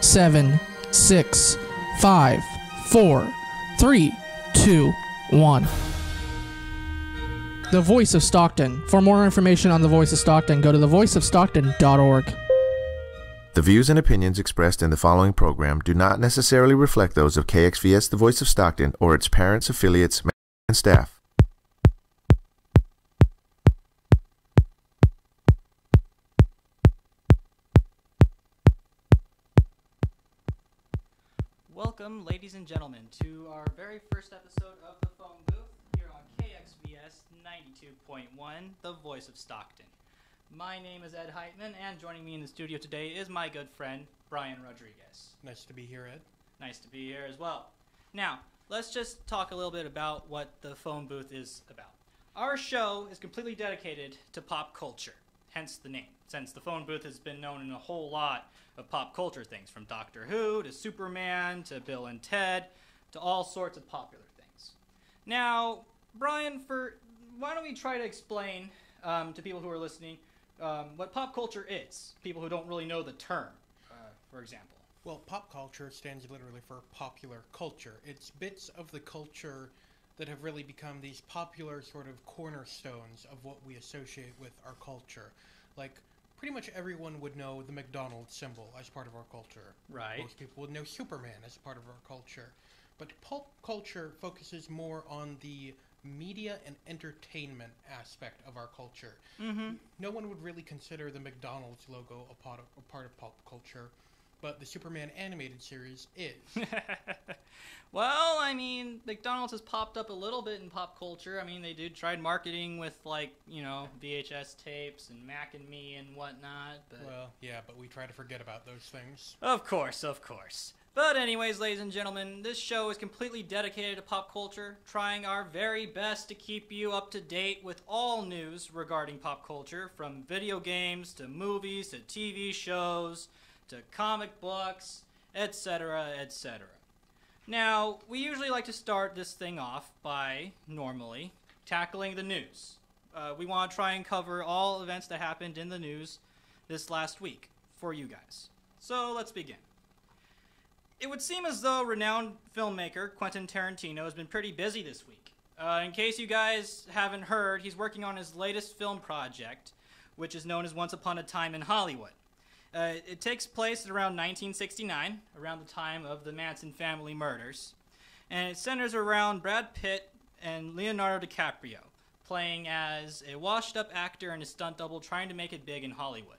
7, 6, 5, 4, 3, 2, 1. The Voice of Stockton. For more information on The Voice of Stockton, go to thevoiceofstockton.org. The views and opinions expressed in the following program do not necessarily reflect those of KXVS The Voice of Stockton or its parents, affiliates, and staff. Welcome, ladies and gentlemen, to our very first episode of the Phonebooth here on KXVS 92.1, The Voice of Stockton. My name is Ed Heitman, and joining me in the studio today is my good friend, Brian Rodriguez. Nice to be here, Ed. Nice to be here as well. Now, let's just talk a little bit about what the Phonebooth is about. Our show is completely dedicated to pop culture, hence the name, since the Phonebooth has been known in a whole lot of pop culture things, from Doctor Who to Superman to Bill and Ted to all sorts of popular things. Now, Brian, why don't we try to explain to people who are listening what pop culture is, people who don't really know the term, for example. Well, pop culture stands literally for popular culture. It's bits of the culture that have really become these popular sort of cornerstones of what we associate with our culture. Like, pretty much everyone would know the McDonald's symbol as part of our culture. Right. Most people would know Superman as part of our culture. But pop culture focuses more on the media and entertainment aspect of our culture. Mm-hmm. No one would really consider the McDonald's logo a part of pop culture, but the Superman animated series is. Well, I mean, McDonald's has popped up a little bit in pop culture. I mean, they tried marketing with, like, you know, VHS tapes and Mac and Me and whatnot. But Well, yeah, but we try to forget about those things. Of course, of course. But anyways, ladies and gentlemen, this show is completely dedicated to pop culture, trying our very best to keep you up to date with all news regarding pop culture, from video games to movies to TV shows to comic books, etc., etc. Now, we usually like to start this thing off by, normally, tackling the news. We want to try and cover all events that happened in the news this last week for you guys. So, let's begin. It would seem as though renowned filmmaker Quentin Tarantino has been pretty busy this week. In case you guys haven't heard, he's working on his latest film project, which is known as Once Upon a Time in Hollywood. It takes place around 1969, around the time of the Manson family murders, and it centers around Brad Pitt and Leonardo DiCaprio, playing as a washed-up actor and a stunt double trying to make it big in Hollywood.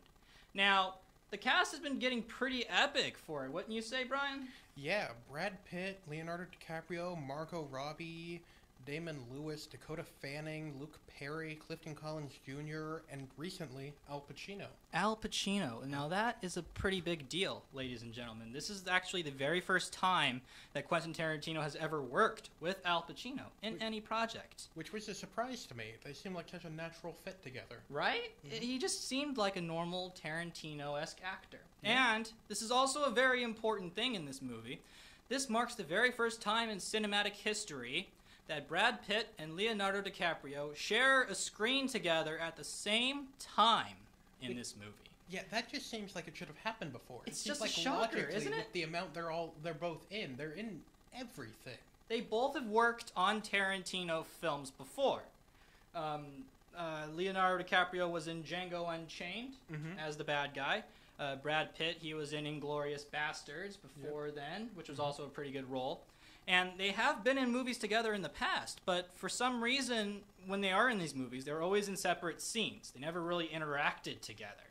Now, the cast has been getting pretty epic for it, wouldn't you say, Brian? Yeah, Brad Pitt, Leonardo DiCaprio, Margot Robbie, Damon Lewis, Dakota Fanning, Luke Perry, Clifton Collins Jr., and recently, Al Pacino. Al Pacino. Now that is a pretty big deal, ladies and gentlemen. This is actually the very first time that Quentin Tarantino has ever worked with Al Pacino in any project. Which was a surprise to me. They seem like such a natural fit together. Right? Mm-hmm. He just seemed like a normal Tarantino-esque actor. Yeah. And this is also a very important thing in this movie. This marks the very first time in cinematic history that Brad Pitt and Leonardo DiCaprio share a screen together at the same time in this movie. Yeah, that just seems like it should have happened before. It's seems just like a shocker, logically, isn't it? With the amount they're both in. They're in everything. They both have worked on Tarantino films before. Leonardo DiCaprio was in Django Unchained as the bad guy. Brad Pitt, he was in Inglourious Basterds before then, which was also a pretty good role. And they have been in movies together in the past, but for some reason, when they are in these movies, they're always in separate scenes. They never really interacted together.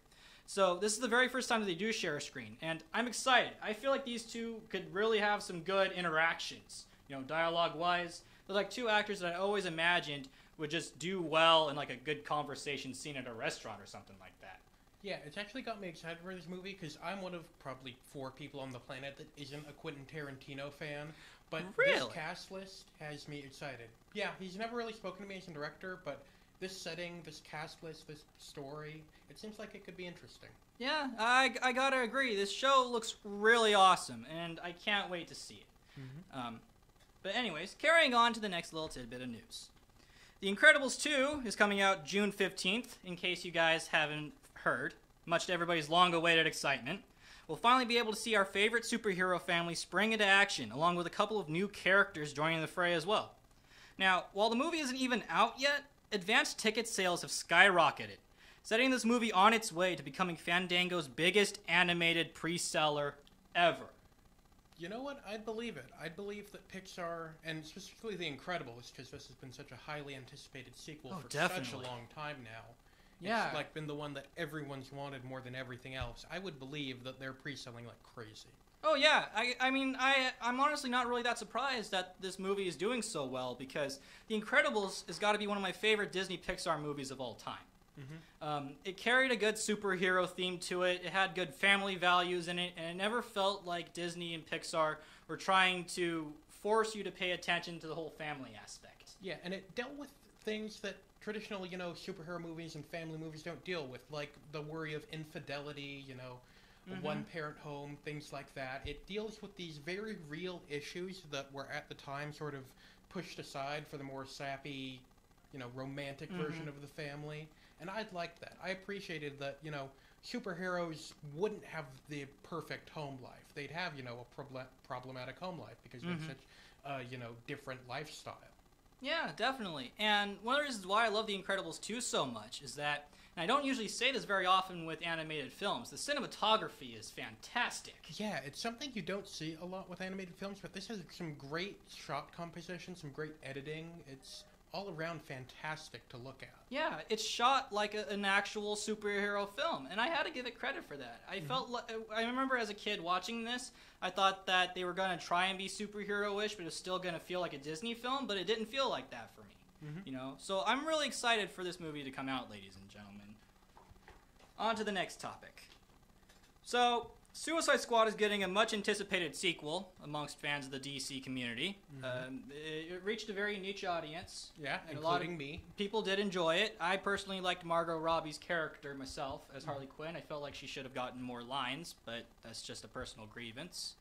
So this is the very first time that they do share a screen, and I'm excited. I feel like these two could really have some good interactions, you know, dialogue-wise. They're like two actors that I always imagined would just do well in like a good conversation scene at a restaurant or something like that. Yeah, it's actually got me excited for this movie because I'm one of probably 4 people on the planet that isn't a Quentin Tarantino fan. But Really? This cast list has me excited. Yeah, he's never really spoken to me as a director, but this setting, this cast list, this story, it seems like it could be interesting. Yeah, I gotta agree. This show looks really awesome, and I can't wait to see it. But anyways, carrying on to the next little tidbit of news. The Incredibles 2 is coming out June 15th, in case you guys haven't heard, much to everybody's long-awaited excitement. we'll finally be able to see our favorite superhero family spring into action, along with a couple of new characters joining the fray as well. Now, while the movie isn't even out yet, advanced ticket sales have skyrocketed, setting this movie on its way to becoming Fandango's biggest animated pre-seller ever. You know what? I'd believe it. I'd believe that Pixar, and specifically The Incredibles, because this has been such a highly anticipated sequel for definitely. such a long time now. Yeah. It's like been the one that everyone's wanted more than everything else. I would believe that they're pre-selling like crazy. Oh yeah, I'm honestly not really that surprised that this movie is doing so well, because The Incredibles has got to be one of my favorite Disney Pixar movies of all time. It carried a good superhero theme to it, it had good family values in it, and it never felt like Disney and Pixar were trying to force you to pay attention to the whole family aspect. Yeah, and it dealt with things that traditional, superhero movies and family movies don't deal with, like the worry of infidelity, a one-parent home, things like that. It deals with these very real issues that were at the time sort of pushed aside for the more sappy, romantic version of the family. And I'd like that. I appreciated that, superheroes wouldn't have the perfect home life. They'd have, a problematic home life because they have such, different lifestyle. Yeah, definitely. And one of the reasons why I love The Incredibles 2 so much is that, and I don't usually say this very often with animated films, the cinematography is fantastic. Yeah, it's something you don't see a lot with animated films, but this has some great shot composition, some great editing. It's all around fantastic to look at. Yeah, it's shot like an actual superhero film, and I had to give it credit for that. I felt like, I remember as a kid watching this, I thought that they were going to try and be superhero-ish, but it was still going to feel like a Disney film, but it didn't feel like that for me. So I'm really excited for this movie to come out, ladies and gentlemen. On to the next topic. So, Suicide Squad is getting a much anticipated sequel amongst fans of the DC community. It reached a very niche audience. Yeah, and including a lot of me. People did enjoy it. I personally liked Margot Robbie's character myself as Harley Quinn. I felt like she should have gotten more lines, but that's just a personal grievance.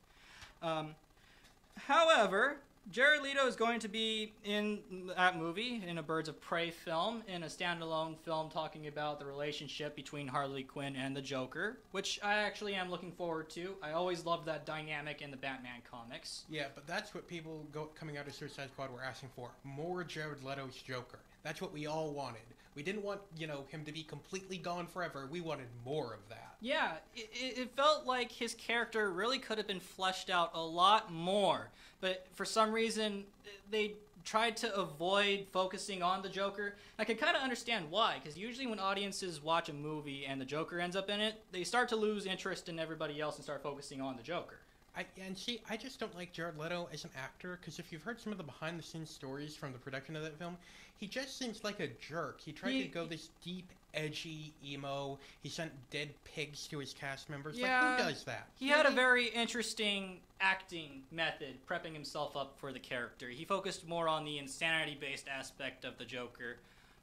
However, Jared Leto is going to be in that movie, in a Birds of Prey film, in a standalone film talking about the relationship between Harley Quinn and the Joker, which I actually am looking forward to. I always loved that dynamic in the Batman comics. Yeah, but that's what people coming out of Suicide Squad were asking for. More Jared Leto's Joker. That's what we all wanted. We didn't want, him to be completely gone forever. We wanted more of that. Yeah, it felt like his character really could have been fleshed out a lot more. But for some reason, they tried to avoid focusing on the Joker. I can kind of understand why, because usually when audiences watch a movie and the Joker ends up in it, they start to lose interest in everybody else and start focusing on the Joker. I just don't like Jared Leto as an actor, because if you've heard some of the behind-the-scenes stories from the production of that film, he just seems like a jerk. He tried to go this deep, edgy, emo. He sent dead pigs to his cast members. Yeah, like, who does that? He had a very interesting acting method, prepping himself up for the character. He focused more on the insanity-based aspect of the Joker,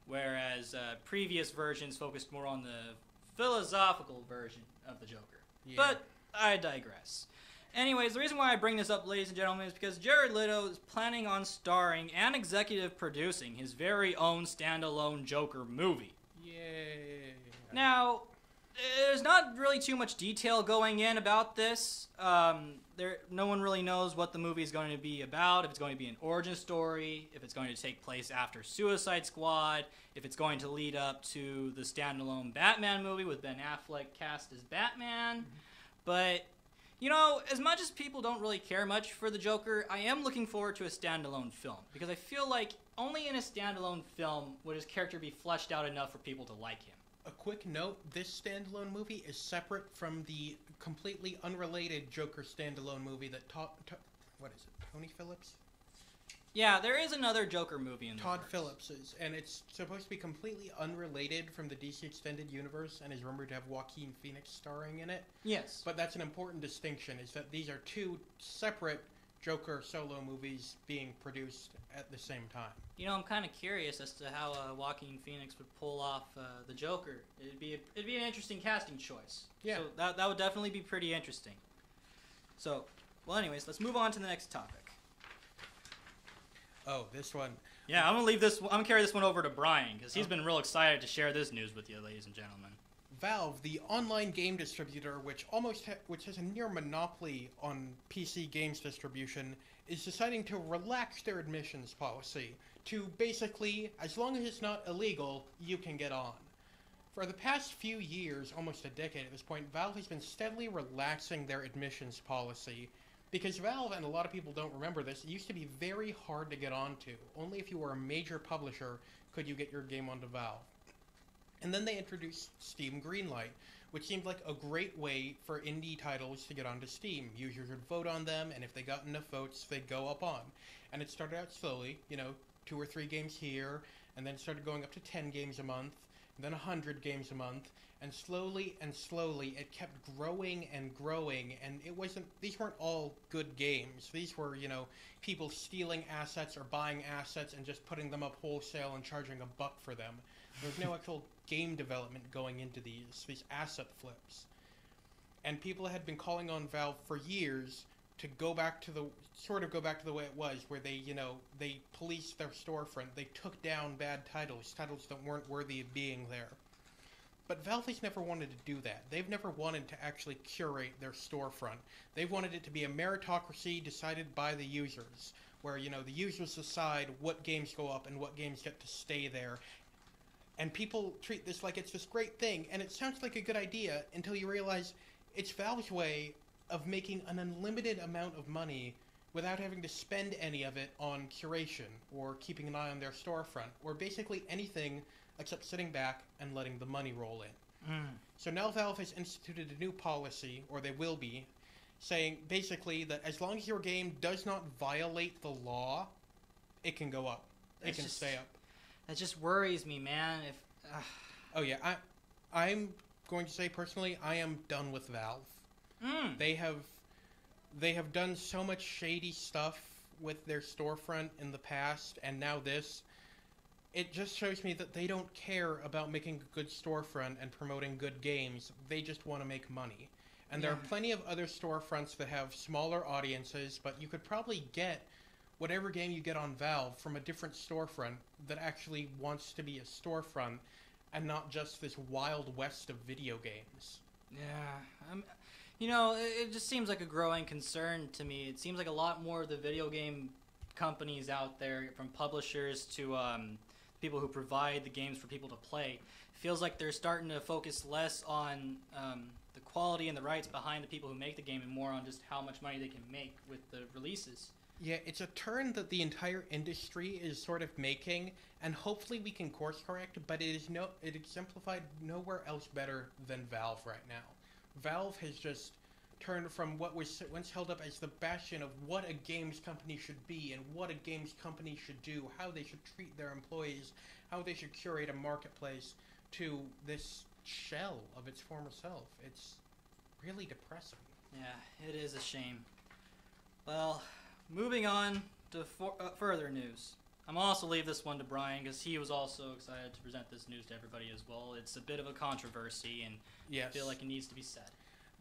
whereas previous versions focused more on the philosophical version of the Joker. Yeah. But I digress. Anyways, the reason why I bring this up, ladies and gentlemen, is because Jared Leto is planning on starring and executive producing his very own standalone Joker movie. Yay. Now, there's not really too much detail going in about this. No one really knows what the movie is going to be about, if it's going to be an origin story, if it's going to take place after Suicide Squad, if it's going to lead up to the standalone Batman movie with Ben Affleck cast as Batman. But as much as people don't really care much for the Joker, I am looking forward to a standalone film, because I feel like only in a standalone film would his character be fleshed out enough for people to like him. A quick note, this standalone movie is separate from the completely unrelated Joker standalone movie that Tony Phillips? Yeah, there is another Joker movie in the Todd works. Phillips's, and it's supposed to be completely unrelated from the DC Extended Universe, and is rumored to have Joaquin Phoenix starring in it. Yes. But that's an important distinction, is that these are two separate Joker solo movies being produced at the same time. I'm kind of curious as to how Joaquin Phoenix would pull off the Joker. It'd be an interesting casting choice. Yeah. So that would definitely be pretty interesting. So, well, anyways, let's move on to the next topic. Oh, this one. Yeah, I'm gonna carry this one over to Brian, because he's been real excited to share this news with you, ladies and gentlemen. Valve, the online game distributor, which has a near monopoly on PC games distribution, is deciding to relax their admissions policy to basically, as long as it's not illegal, you can get on. For the past few years, almost a decade at this point, Valve has been steadily relaxing their admissions policy because Valve, and a lot of people don't remember this, it used to be very hard to get onto. Only if you were a major publisher could you get your game onto Valve. And then they introduced Steam Greenlight, which seemed like a great way for indie titles to get onto Steam. Users would vote on them, and if they got enough votes, they'd go up on. And it started out slowly, 2 or 3 games here, and then started going up to 10 games a month, and then 100 games a month, and slowly it kept growing, and these weren't all good games. These were, people stealing assets or buying assets and just putting them up wholesale and charging $1 for them. There was no actual game development going into these asset flips. And people had been calling on Valve for years to go back to the way it was, where they policed their storefront. They took down bad titles that weren't worthy of being there. But Valve has never wanted to do that. They've never wanted to actually curate their storefront. They've wanted it to be a meritocracy decided by the users, where, the users decide what games go up and what games get to stay there. And people treat this like it's this great thing, and it sounds like a good idea until you realize it's Valve's way of making an unlimited amount of money without having to spend any of it on curation or keeping an eye on their storefront or basically anything except sitting back and letting the money roll in. So now Valve has instituted a new policy, or they will be, saying basically that as long as your game does not violate the law, it can go up. It can stay up. That just worries me, man. Oh yeah, I'm going to say personally, I am done with Valve. They have done so much shady stuff with their storefront in the past, and now this. It just shows me that they don't care about making a good storefront and promoting good games. They just want to make money. And there are plenty of other storefronts that have smaller audiences, but you could probably get whatever game you get on Valve from a different storefront that actually wants to be a storefront and not just this wild west of video games. Yeah. It just seems like a growing concern to me. It seems like a lot more of the video game companies out there, from publishers to people who provide the games for people to play, feels like they're starting to focus less on the quality and the rights behind the people who make the game and more on just how much money they can make with the releases. Yeah, it's a turn that the entire industry is sort of making, and hopefully we can course correct, but it exemplified nowhere else better than Valve right now. Valve has just turned from what was once held up as the bastion of what a games company should be and what a games company should do, how they should treat their employees, how they should curate a marketplace, to this shell of its former self. It's really depressing. Yeah, it is a shame. Well, moving on to further news. I'm also leave this one to Brian because he was also excited to present this news to everybody as well. It's a bit of a controversy, and I feel like it needs to be said.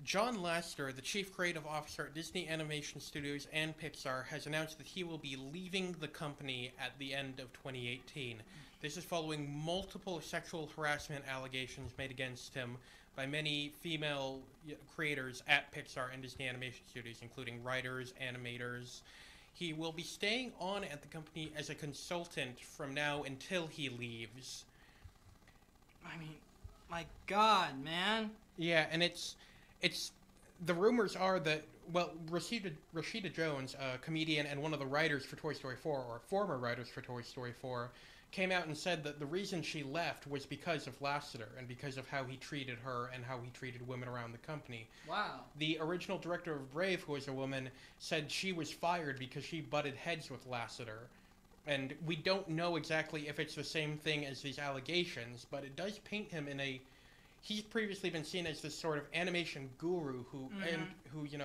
John Lasseter, the chief creative officer at Disney Animation Studios and Pixar, has announced that he will be leaving the company at the end of 2018. This is following multiple sexual harassment allegations made against him by many female creators at Pixar and Disney Animation Studios, including writers, animators. He will be staying on at the company as a consultant from now until he leaves. I mean, my God, man. Yeah, and it's the rumors are that, well, Rashida Jones, a comedian and one of the writers for Toy Story 4, or former writers for Toy Story 4, came out and said that the reason she left was because of Lasseter and because of how he treated her and how he treated women around the company. Wow. The original director of Brave, who was a woman, said she was fired because she butted heads with Lasseter. And we don't know exactly if it's the same thing as these allegations, but it does paint him in a... He's previously been seen as this sort of animation guru who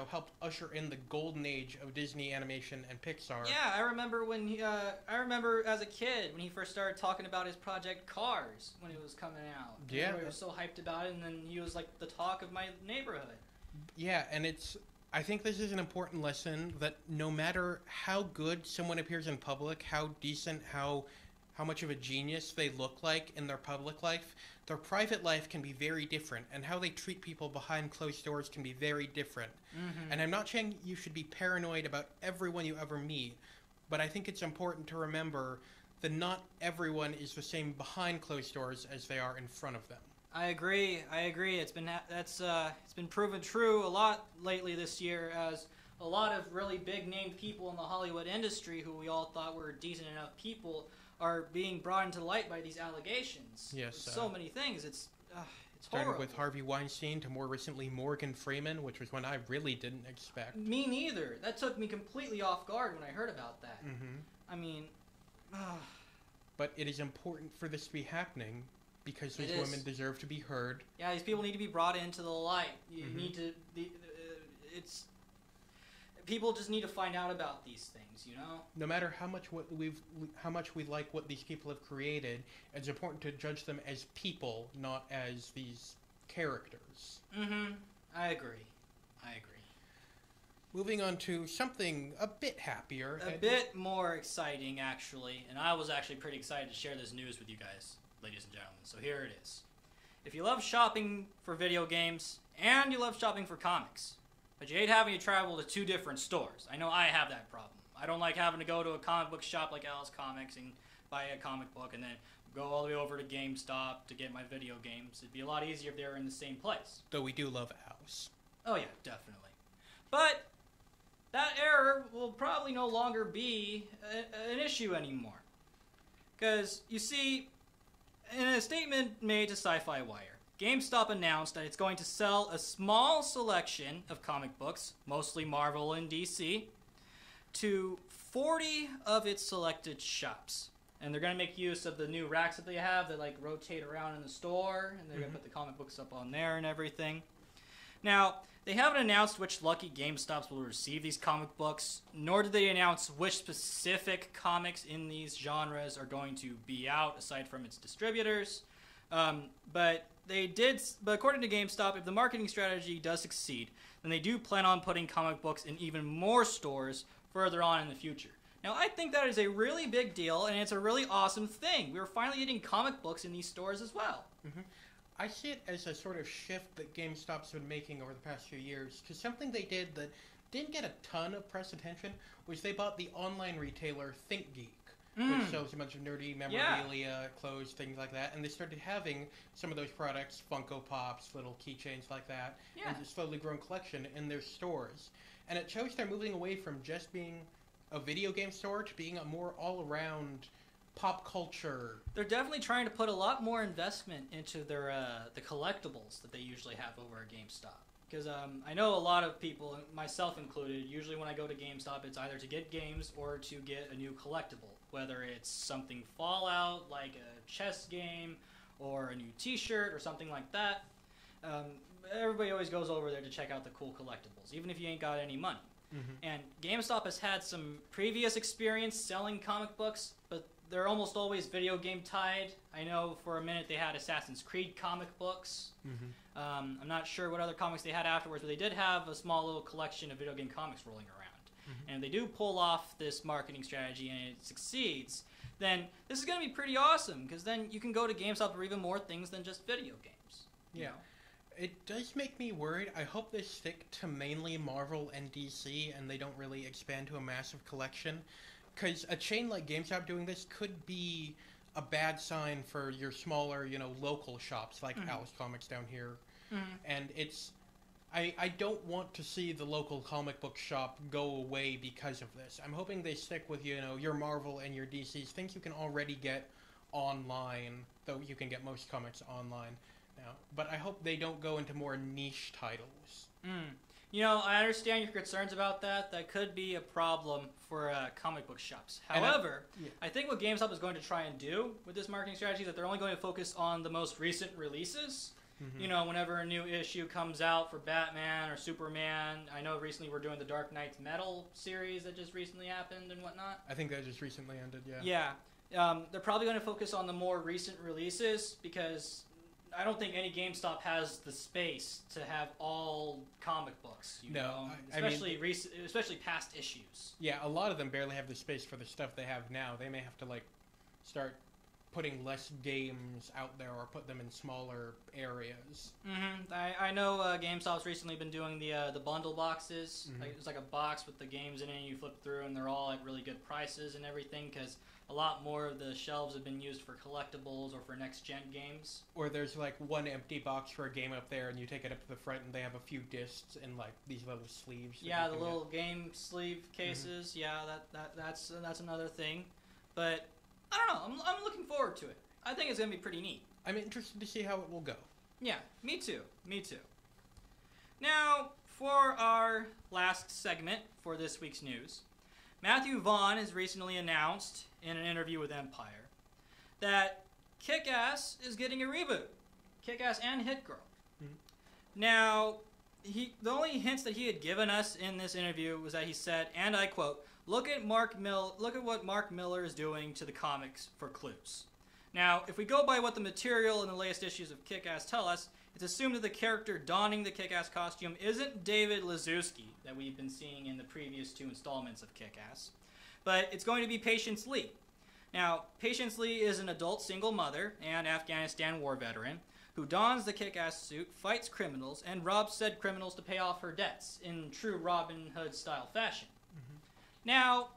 helped usher in the golden age of Disney animation and Pixar. Yeah, I remember I remember as a kid when he first started talking about his project Cars when it was coming out. Yeah, he was so hyped about it, and then he was like the talk of my neighborhood. Yeah, and I think this is an important lesson that no matter how good someone appears in public, how decent, how how much of a genius they look like in their public life, their private life can be very different, and how they treat people behind closed doors can be very different. And I'm not saying you should be paranoid about everyone you ever meet, but I think it's important to remember that not everyone is the same behind closed doors as they are in front of them. I agree. It's been proven true a lot lately this year, as a lot of really big named people in the Hollywood industry who we all thought were decent enough people are being brought into light by these allegations. Yes. So many things. It's starting horrible. with Harvey Weinstein to more recently Morgan Freeman, which was one I really didn't expect. Me neither. That took me completely off guard when I heard about that. I mean, but it is important for this to be happening because these women deserve to be heard. Yeah, these people need to be brought into the light. You need to. People just need to find out about these things, you know? No matter how much we like what these people have created, it's important to judge them as people, not as these characters. I agree. Moving on to something a bit happier. A bit more exciting, actually. And I was actually pretty excited to share this news with you guys, ladies and gentlemen. So here it is. If you love shopping for video games, and you love shopping for comics, but you hate having to travel to 2 different stores. I know I have that problem. I don't like having to go to a comic book shop like Alice Comics and buy a comic book and then go all the way over to GameStop to get my video games. It'd be a lot easier if they were in the same place. Though we do love Alice. Oh yeah, definitely. But that error will probably no longer be an issue anymore. Because, you see, in a statement made to Sci-Fi Wire, GameStop announced that it's going to sell a small selection of comic books, mostly Marvel and DC, to 40 of its selected shops. And they're going to make use of the new racks that they have that like rotate around in the store, and they're going to put the comic books up on there and everything. Now, they haven't announced which lucky GameStops will receive these comic books, nor did they announce which specific comics in these genres are going to be out aside from its distributors. But according to GameStop, if the marketing strategy does succeed, then they do plan on putting comic books in even more stores further on in the future. Now, I think that is a really big deal, and it's a really awesome thing. We're finally getting comic books in these stores as well. I see it as a sort of shift that GameStop's been making over the past few years, because something they did that didn't get a ton of press attention was they bought the online retailer ThinkGeek, which sells a bunch of nerdy memorabilia, clothes, things like that, and they started having some of those products, Funko Pops, little keychains like that, and a slowly growing collection in their stores. And it shows they're moving away from just being a video game store to being a more all-around pop culture. They're definitely trying to put a lot more investment into their the collectibles that they usually have over at GameStop. Because I know a lot of people, myself included, usually when I go to GameStop, it's either to get games or to get a new collectible. Whether it's something Fallout, like a chess game, or a new t-shirt, or something like that. Everybody always goes over there to check out the cool collectibles, even if you ain't got any money. And GameStop has had some previous experience selling comic books, but they're almost always video game tied. I know for a minute they had Assassin's Creed comic books. I'm not sure what other comics they had afterwards, but they did have a small little collection of video game comics rolling around. And if they do pull off this marketing strategy and it succeeds, then this is going to be pretty awesome, because then you can go to GameStop for even more things than just video games. You know? It does make me worried. I hope they stick to mainly Marvel and DC and they don't really expand to a massive collection. Because a chain like GameStop doing this could be a bad sign for your smaller, local shops like Alice Comics down here. And it's... I don't want to see the local comic book shop go away because of this. I'm hoping they stick with, your Marvel and your DCs, things you can already get online, though you can get most comics online now. But I hope they don't go into more niche titles. I understand your concerns about that. That could be a problem for comic book shops. However, I think what GameStop is going to try and do with this marketing strategy is that they're only going to focus on the most recent releases. Whenever a new issue comes out for Batman or Superman. I know recently we're doing the Dark Knight's Metal series that just recently happened and whatnot. I think that just recently ended, yeah. They're probably going to focus on the more recent releases because I don't think any GameStop has the space to have all comic books, especially past issues. Yeah, a lot of them barely have the space for the stuff they have now. They may have to, start putting less games out there or put them in smaller areas. I know GameStop's recently been doing the bundle boxes. It's like a box with the games in it, and you flip through, and they're all at really good prices and everything, because a lot more of the shelves have been used for collectibles or for next-gen games. Or there's like one empty box for a game up there, and you take it up to the front, and they have a few discs in like these little sleeves. Yeah, the little game sleeve cases. Yeah, that's another thing. But I don't know. I'm looking forward to it. I think it's gonna be pretty neat. I'm interested to see how it will go. Yeah, me too. Me too. Now, for our last segment for this week's news, Matthew Vaughn has recently announced in an interview with Empire that Kick-Ass is getting a reboot. Kick-Ass and Hit Girl. Now, the only hints that he had given us in this interview was that he said, and I quote, Look at what Mark Miller is doing to the comics for clues. Now, if we go by what the material in the latest issues of Kick-Ass tell us, it's assumed that the character donning the Kick-Ass costume isn't David Lazuski that we've been seeing in the previous 2 installments of Kick-Ass, but it's going to be Patience Lee. Now, Patience Lee is an adult single mother and Afghanistan war veteran who dons the Kick-Ass suit, fights criminals, and robs said criminals to pay off her debts in true Robin Hood style fashion. Now,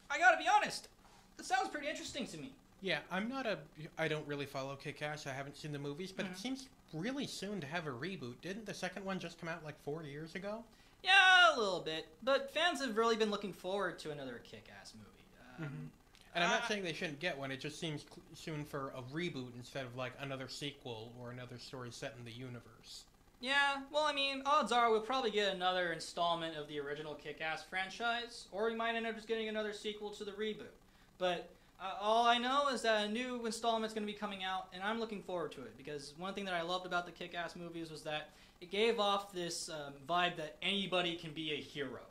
I gotta be honest, this sounds pretty interesting to me. Yeah, I don't really follow Kick-Ass. I haven't seen the movies, but it seems really soon to have a reboot. Didn't the second one just come out like 4 years ago? Yeah, a little bit. But fans have really been looking forward to another Kick-Ass movie. And I'm not saying they shouldn't get one. It just seems soon for a reboot instead of like another sequel or another story set in the universe. Yeah, well, I mean, odds are we'll probably get another installment of the original Kick-Ass franchise, or we might end up just getting another sequel to the reboot. But all I know is that a new installment's going to be coming out, and I'm looking forward to it, because one thing that I loved about the Kick-Ass movies was that it gave off this vibe that anybody can be a hero.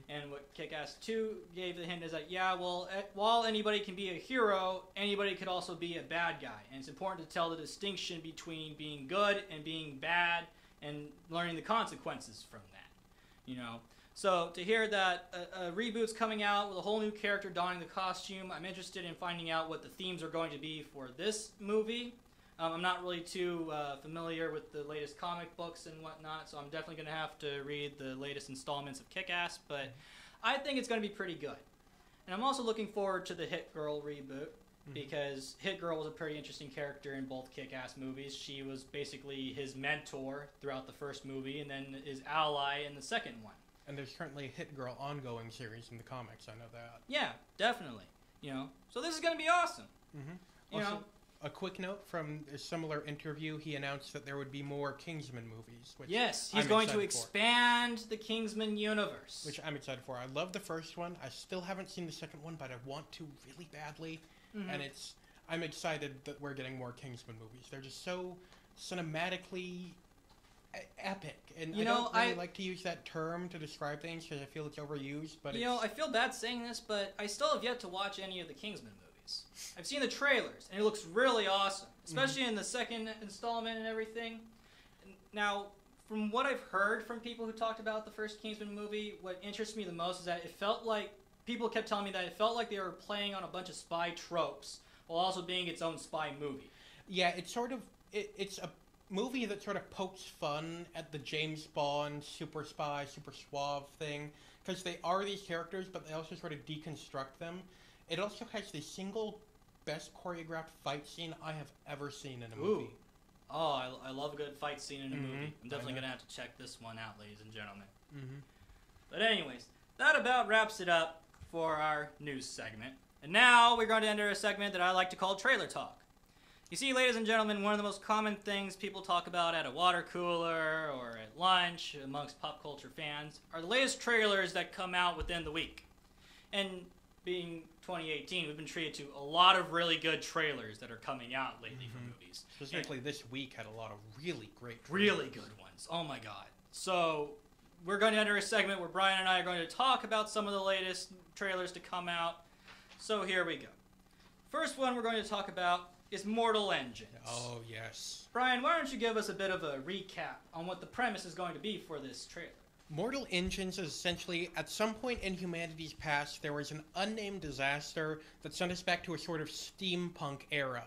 And what Kick-Ass 2 gave the hint is that, yeah, well, while anybody can be a hero, anybody could also be a bad guy. And it's important to tell the distinction between being good and being bad, and learning the consequences from that, you know. So to hear that a reboot's coming out with a whole new character donning the costume, I'm interested in finding out what the themes are going to be for this movie. I'm not really too familiar with the latest comic books and whatnot, so I'm definitely going to have to read the latest installments of Kick-Ass, but I think it's going to be pretty good. And I'm also looking forward to the Hit Girl reboot, because Hit Girl was a pretty interesting character in both Kick-Ass movies. She was basically his mentor throughout the first movie, and then his ally in the second one. And there's currently a Hit Girl ongoing series in the comics, I know that. Yeah, definitely. You know, so this is going to be awesome. You Also, know, a quick note from a similar interview, he announced that there would be more Kingsman movies. Which yes, he's I'm going to excited for. expand the Kingsman universe. Which I'm excited for. I love the first one. I still haven't seen the second one, but I want to really badly. And I'm excited that we're getting more Kingsman movies. They're just so cinematically epic. And You I know, don't really like to use that term to describe things because I feel it's overused. But You know, I feel bad saying this, but I still have yet to watch any of the Kingsman movies. I've seen the trailers, and it looks really awesome, especially in the second installment and everything. Now, from what I've heard from people who talked about the first Kingsman movie, what interests me the most is that it felt like, people kept telling me that it felt like they were playing on a bunch of spy tropes while also being its own spy movie. Yeah, it's sort of, it's a movie that sort of pokes fun at the James Bond super spy, super suave thing, because they are these characters, but they also sort of deconstruct them. It also has the single best choreographed fight scene I have ever seen in a movie. Oh, I love a good fight scene in a movie. I'm definitely going to have to check this one out, ladies and gentlemen. But anyways, that about wraps it up for our news segment. And now we're going to enter a segment that I like to call Trailer Talk. You see, ladies and gentlemen, one of the most common things people talk about at a water cooler or at lunch amongst pop culture fans are the latest trailers that come out within the week. And being 2018, we've been treated to a lot of really good trailers that are coming out lately for movies. Specifically, this week had a lot of really great trailers. Really good ones. Oh my god. So, we're going to enter a segment where Brian and I are going to talk about some of the latest trailers to come out. So, here we go. First one we're going to talk about is Mortal Engines. Oh, yes. Brian, why don't you give us a bit of a recap on what the premise is going to be for this trailer? Mortal Engines is essentially, at some point in humanity's past, there was an unnamed disaster that sent us back to a sort of steampunk era.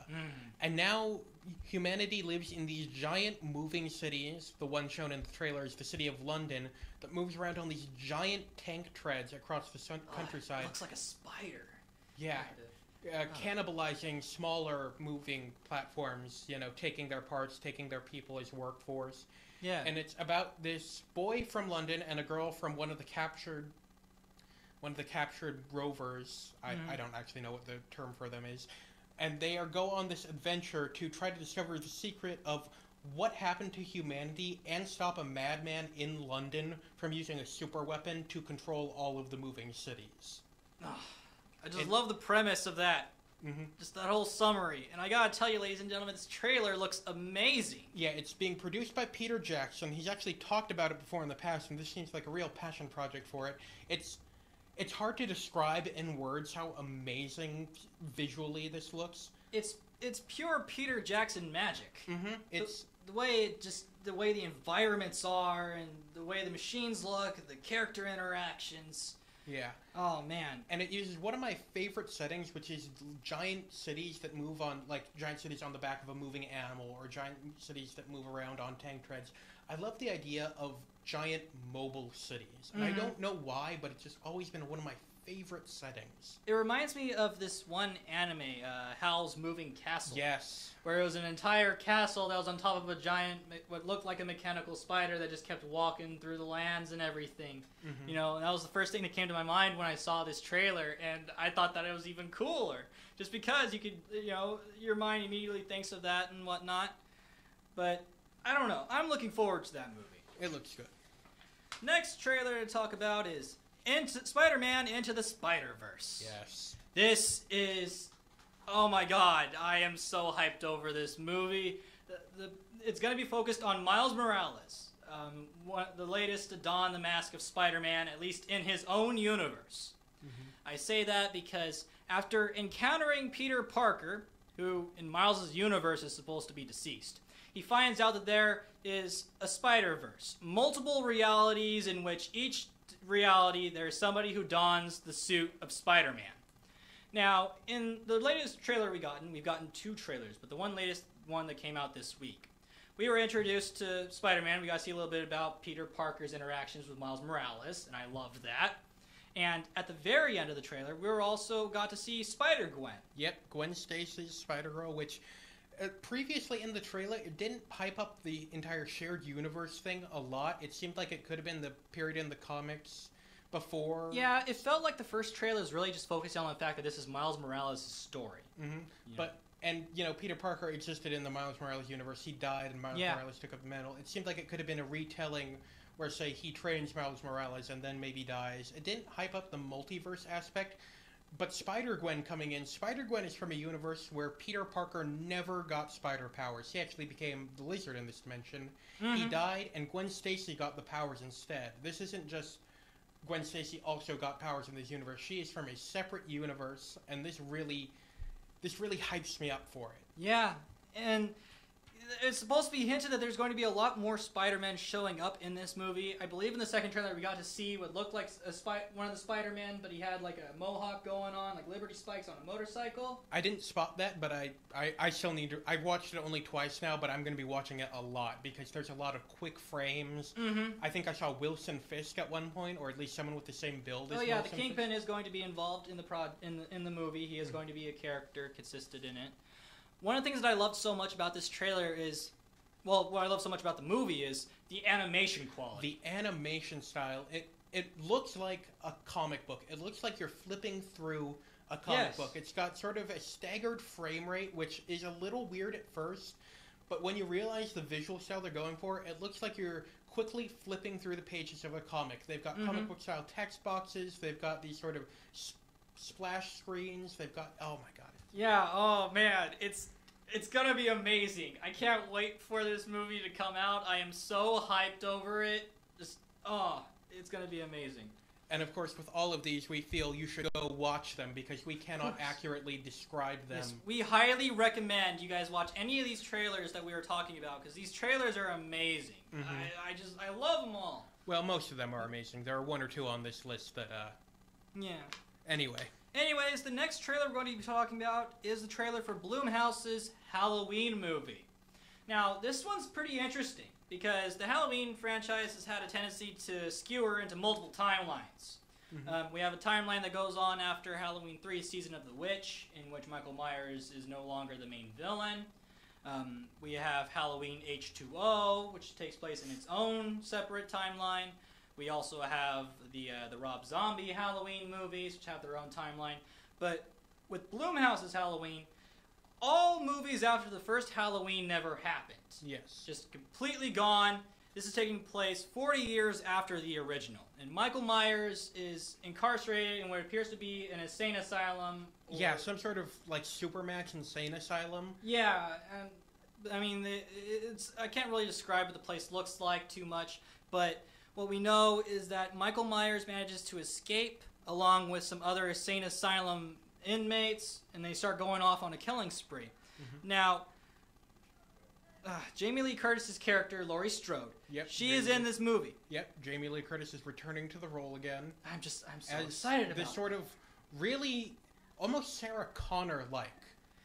And now humanity lives in these giant moving cities. The one shown in the trailer is the city of London, that moves around on these giant tank treads across the countryside. It looks like a spider. Yeah. Cannibalizing smaller moving platforms, taking their parts, taking their people as workforce. Yeah. And it's about this boy from London and a girl from one of the captured rovers. I don't actually know what the term for them is. And they go on this adventure to try to discover the secret of what happened to humanity and stop a madman in London from using a super weapon to control all of the moving cities. I just love the premise of that. Just that whole summary. And I gotta tell you, ladies and gentlemen, this trailer looks amazing. Yeah, it's being produced by Peter Jackson. He's actually talked about it before in the past, and this seems like a real passion project for it. It's hard to describe in words how amazing visually this looks. It's pure Peter Jackson magic. It's the way the environments are, and the way the machines look, the character interactions. Yeah. Oh, man. And it uses one of my favorite settings, which is giant cities that move on, like giant cities on the back of a moving animal, or giant cities that move around on tank treads. I love the idea of giant mobile cities. And I don't know why, but it's just always been one of my favorite settings. It reminds me of this one anime, Howl's Moving Castle. Yes. Where it was an entire castle that was on top of a giant, what looked like a mechanical spider that just kept walking through the lands and everything. And that was the first thing that came to my mind when I saw this trailer, and I thought that it was even cooler. Just because you could, your mind immediately thinks of that and whatnot. But, I don't know. I'm looking forward to that movie. It looks good. Next trailer to talk about is Spider-Man Into the Spider-Verse. Yes. This is... Oh my god, I am so hyped over this movie. It's going to be focused on Miles Morales, the latest to don the mask of Spider-Man, at least in his own universe. I say that because after encountering Peter Parker, who in Miles' universe is supposed to be deceased, he finds out that there is a Spider-Verse, multiple realities in which each reality there's somebody who dons the suit of Spider-Man. Now, in the latest trailer we've gotten 2 trailers, but the latest one that came out this week, we were introduced to Spider-Man. We got to see a little bit about Peter Parker's interactions with Miles Morales, and I loved that. And at the very end of the trailer, we also got to see Spider-Gwen. Yep, Gwen Stacy's Spider-Girl, which previously in the trailer, it didn't hype up the entire shared universe thing a lot. It seemed like it could have been the period in the comics before. Yeah, it felt like the first trailer is really just focusing on the fact that this is Miles Morales' story. But, Peter Parker existed in the Miles Morales universe. He died, and Miles Morales took up the mantle. It seemed like it could have been a retelling where, say, he trains Miles Morales and then maybe dies. It didn't hype up the multiverse aspect. But Spider-Gwen coming in, Spider-Gwen is from a universe where Peter Parker never got spider powers. He actually became the Lizard in this dimension. He died, and Gwen Stacy got the powers instead. This isn't just Gwen Stacy also got powers in this universe. She is from a separate universe, and this really hypes me up for it. Yeah, and it's supposed to be hinted that there's going to be a lot more Spider-Man showing up in this movie. I believe in the second trailer we got to see what looked like one of the Spider-Men, but he had like a mohawk going on, like Liberty spikes on a motorcycle. I didn't spot that, but I still need to... I watched it only twice now, but I'm going to be watching it a lot because there's a lot of quick frames. I think I saw Wilson Fisk at one point, or at least someone with the same build as Oh yeah, Wilson the Kingpin Fisk. is going to be involved in the movie. He is going to be a character consisted in it. One of the things that I loved so much about this trailer is, well, what I love so much about the movie is the animation quality. The animation style, it looks like a comic book. It looks like you're flipping through a comic book. It's got sort of a staggered frame rate, which is a little weird at first, but when you realize the visual style they're going for, it looks like you're quickly flipping through the pages of a comic. They've got comic book style text boxes, they've got these sort of splash screens, they've got, oh my god. Yeah, oh man, it's gonna be amazing. I can't wait for this movie to come out. I am so hyped over it. It's gonna be amazing. And of course, with all of these, we feel you should go watch them because we cannot accurately describe them. Yes, we highly recommend you guys watch any of these trailers that we were talking about because these trailers are amazing. I love them all. Well, most of them are amazing. There are one or two on this list that, Yeah. Anyway. Anyways, the next trailer we're going to be talking about is the trailer for Blumhouse's Halloween movie. Now, this one's pretty interesting because the Halloween franchise has had a tendency to skewer into multiple timelines. We have a timeline that goes on after Halloween 3 Season of the Witch, in which Michael Myers is no longer the main villain. We have Halloween H2O, which takes place in its own separate timeline. We also have the Rob Zombie Halloween movies, which have their own timeline. But with Blumhouse's Halloween, all movies after the first Halloween never happened. Yes. Just completely gone. This is taking place 40 years after the original. And Michael Myers is incarcerated in what appears to be an insane asylum. Yeah, some sort of, like, Supermax insane asylum. Yeah, and I mean, I can't really describe what the place looks like too much, but what we know is that Michael Myers manages to escape along with some other insane asylum inmates, and they start going off on a killing spree. Now, Jamie Lee Curtis's character, Laurie Strode, she is in this movie. Yep, Jamie Lee Curtis is returning to the role again. I'm so excited about this sort of really almost Sarah Connor-like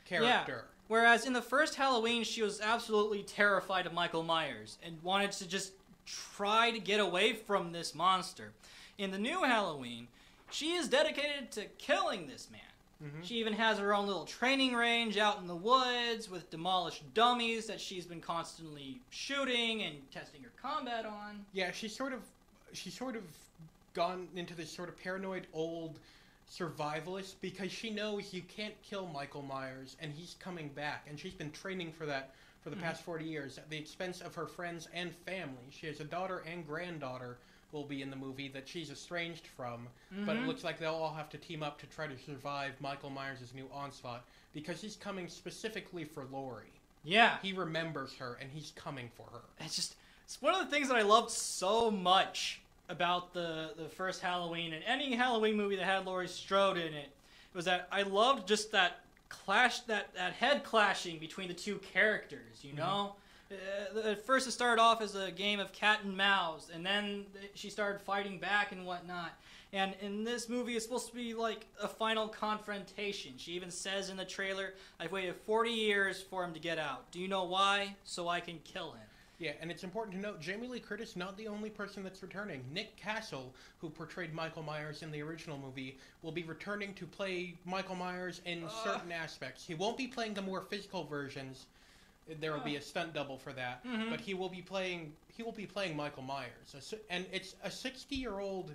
Yeah. character. Whereas in the first Halloween, she was absolutely terrified of Michael Myers and wanted to just try to get away from this monster. In the new Halloween, she is dedicated to killing this man. She even has her own little training range out in the woods with demolished dummies that she's been constantly shooting and testing her combat on. Yeah, she's sort of gone into this sort of paranoid old survivalist because she knows you can't kill Michael Myers and he's coming back, and she's been training for that for the past 40 years at the expense of her friends and family. She has a daughter and granddaughter will be in the movie that she's estranged from, but it looks like they'll all have to team up to try to survive Michael Myers' new onslaught because he's coming specifically for Laurie. Yeah. He remembers her and he's coming for her. It's one of the things that I loved so much about the first Halloween and any Halloween movie that had Laurie Strode in it was that I loved just that clash, that head clashing between the two characters, you know? At first it started off as a game of cat and mouse, and then she started fighting back and whatnot. And in this movie, it's supposed to be like a final confrontation. She even says in the trailer, I've waited 40 years for him to get out. Do you know why? So I can kill him. Yeah, and it's important to note, Jamie Lee Curtis not the only person that's returning. Nick Castle, who portrayed Michael Myers in the original movie, will be returning to play Michael Myers in certain aspects. He won't be playing the more physical versions. There will be a stunt double for that, but he will be playing Michael Myers, and it's a 60-year-old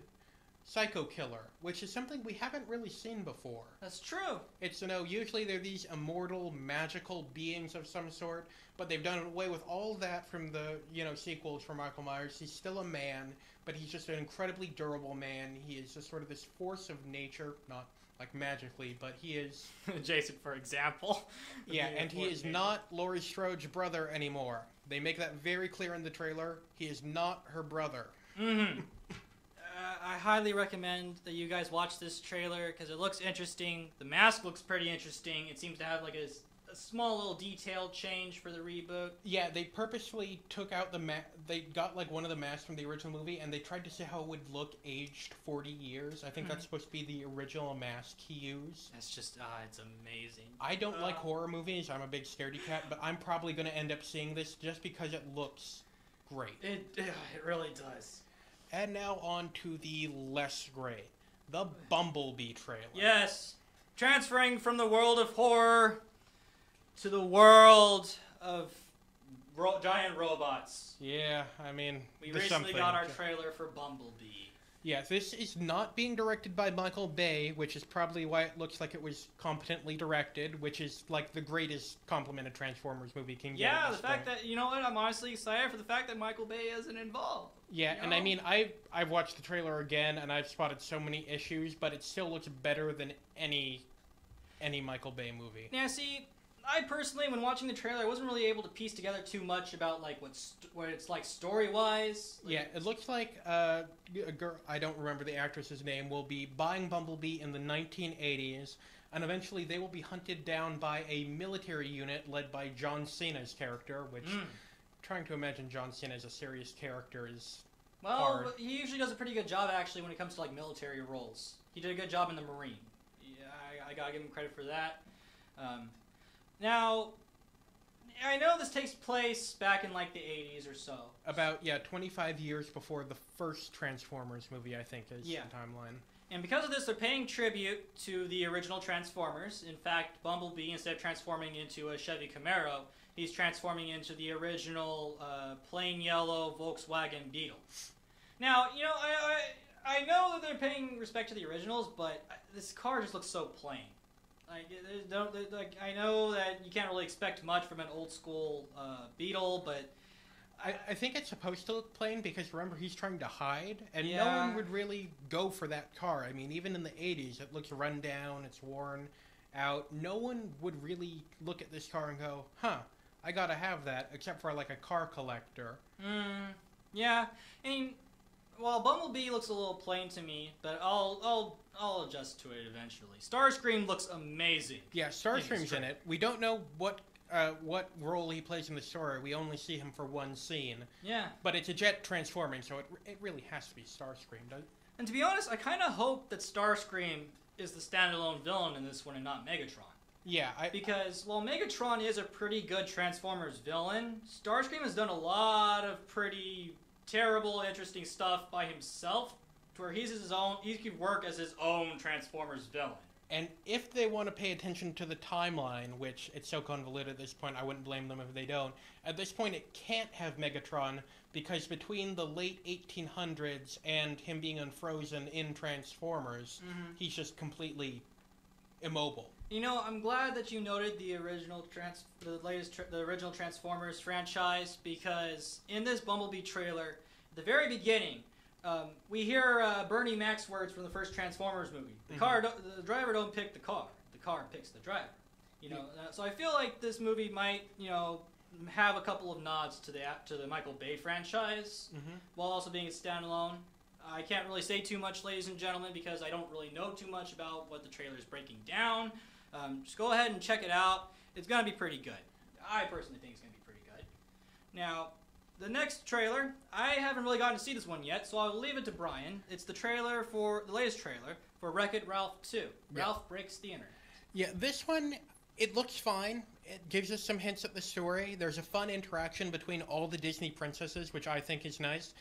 psycho killer, which is something we haven't really seen before. That's true. It's, usually they're these immortal, magical beings of some sort, but they've done away with all that from the, sequels for Michael Myers. He's still a man, but he's just an incredibly durable man. He is just sort of this force of nature, not like magically, but he is... Jason, for example. Yeah, and he is not Laurie Strode's brother anymore. They make that very clear in the trailer. He is not her brother. I highly recommend that you guys watch this trailer because it looks interesting. The mask looks pretty interesting. It seems to have like a small little detail change for the reboot. Yeah, they purposefully took out the mask. They got like one of the masks from the original movie and they tried to see how it would look aged 40 years. I think that's supposed to be the original mask he used. That's just, it's amazing. I don't like horror movies. I'm a big scaredy cat, but I'm probably going to end up seeing this just because it looks great. It really does. And now on to the less great. The Bumblebee trailer. Yes. Transferring from the world of horror to the world of giant robots. Yeah, I mean, we recently got our trailer for Bumblebee. Yeah, this is not being directed by Michael Bay, which is probably why it looks like it was competently directed, which is like the greatest compliment a Transformers movie can get. Yeah, the fact that, you know what, I'm honestly excited for the fact that Michael Bay isn't involved. Yeah, and I mean, I've watched the trailer again, and I've spotted so many issues, but it still looks better than any Michael Bay movie. Now, see, I personally, when watching the trailer, I wasn't really able to piece together too much about like what it's like story-wise. Like, Yeah, it looks like a girl, I don't remember the actress's name, will be buying Bumblebee in the 1980s, and eventually they will be hunted down by a military unit led by John Cena's character, which, trying to imagine John Cena as a serious character is hard. Well, he usually does a pretty good job, actually, when it comes to like military roles. He did a good job in the Marine. Yeah, I gotta give him credit for that. Now, I know this takes place back in like the 80s or so. About, 25 years before the first Transformers movie, I think, is the timeline. And because of this, they're paying tribute to the original Transformers. In fact, Bumblebee, instead of transforming into a Chevy Camaro, he's transforming into the original plain yellow Volkswagen Beetle. Now, you know, I know that they're paying respect to the originals, but this car just looks so plain. I know that you can't really expect much from an old school Beetle, but I think it's supposed to look plain because remember he's trying to hide, and no one would really go for that car. I mean, even in the 80s, it looks run down, it's worn out. No one would really look at this car and go, "Huh, I gotta have that," except for like a car collector. Yeah. I mean, well, Bumblebee looks a little plain to me, but I'll adjust to it eventually. Starscream looks amazing. Yeah, Starscream's in it. We don't know what role he plays in the story. We only see him for one scene. Yeah. But it's a jet transforming, so it really has to be Starscream, doesn't it? And to be honest, I kind of hope that Starscream is the standalone villain in this one and not Megatron. Yeah, because while Megatron is a pretty good Transformers villain, Starscream has done a lot of pretty terrible, interesting stuff by himself, to where he could work as his own Transformers villain. And if they want to pay attention to the timeline, which it's so convoluted at this point, I wouldn't blame them if they don't. At this point, it can't have Megatron, because between the late 1800s and him being unfrozen in Transformers, he's just completely immobile. You know, I'm glad that you noted the original original Transformers franchise, because in this Bumblebee trailer, at the very beginning, we hear Bernie Mac's words from the first Transformers movie. The driver don't pick the car picks the driver. You know, so I feel like this movie might, you know, have a couple of nods to the Michael Bay franchise, while also being a standalone. I can't really say too much, ladies and gentlemen, because I don't really know too much about what the trailer is breaking down. Just go ahead and check it out. It's going to be pretty good. I personally think it's going to be pretty good. Now, the next trailer, I haven't really gotten to see this one yet, so I'll leave it to Brian. It's the latest trailer for Wreck-It Ralph 2. Ralph Breaks the Internet. Yeah, this one, it looks fine. It gives us some hints at the story. There's a fun interaction between all the Disney princesses, which I think is nice.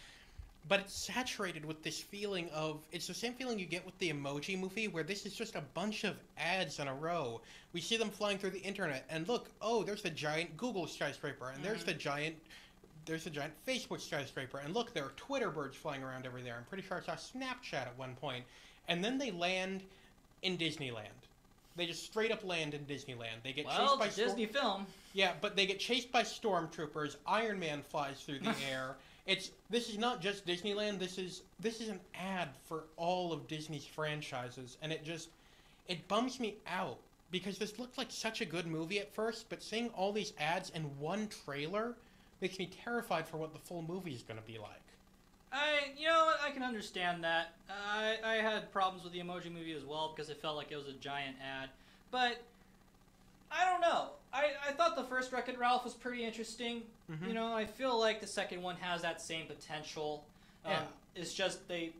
But it's saturated with this feeling of... It's the same feeling you get with the Emoji Movie, where this is just a bunch of ads in a row. We see them flying through the internet, and look, oh, there's the giant Google skyscraper, and there's the giant Facebook skyscraper, and look, there are Twitter birds flying around over there. I'm pretty sure I saw Snapchat at one point. And then they land in Disneyland. They just straight up land in Disneyland. They get chased by Disney film. Yeah, but they get chased by stormtroopers. Iron Man flies through the air. This is not just Disneyland. This is an ad for all of Disney's franchises, and it bums me out because this looked like such a good movie at first, but seeing all these ads in one trailer makes me terrified for what the full movie is going to be like. You know what? I can understand that. I had problems with the Emoji Movie as well because it felt like it was a giant ad. But I don't know. I thought the first Wreck-It Ralph was pretty interesting. You know, I feel like the second one has that same potential. It's just we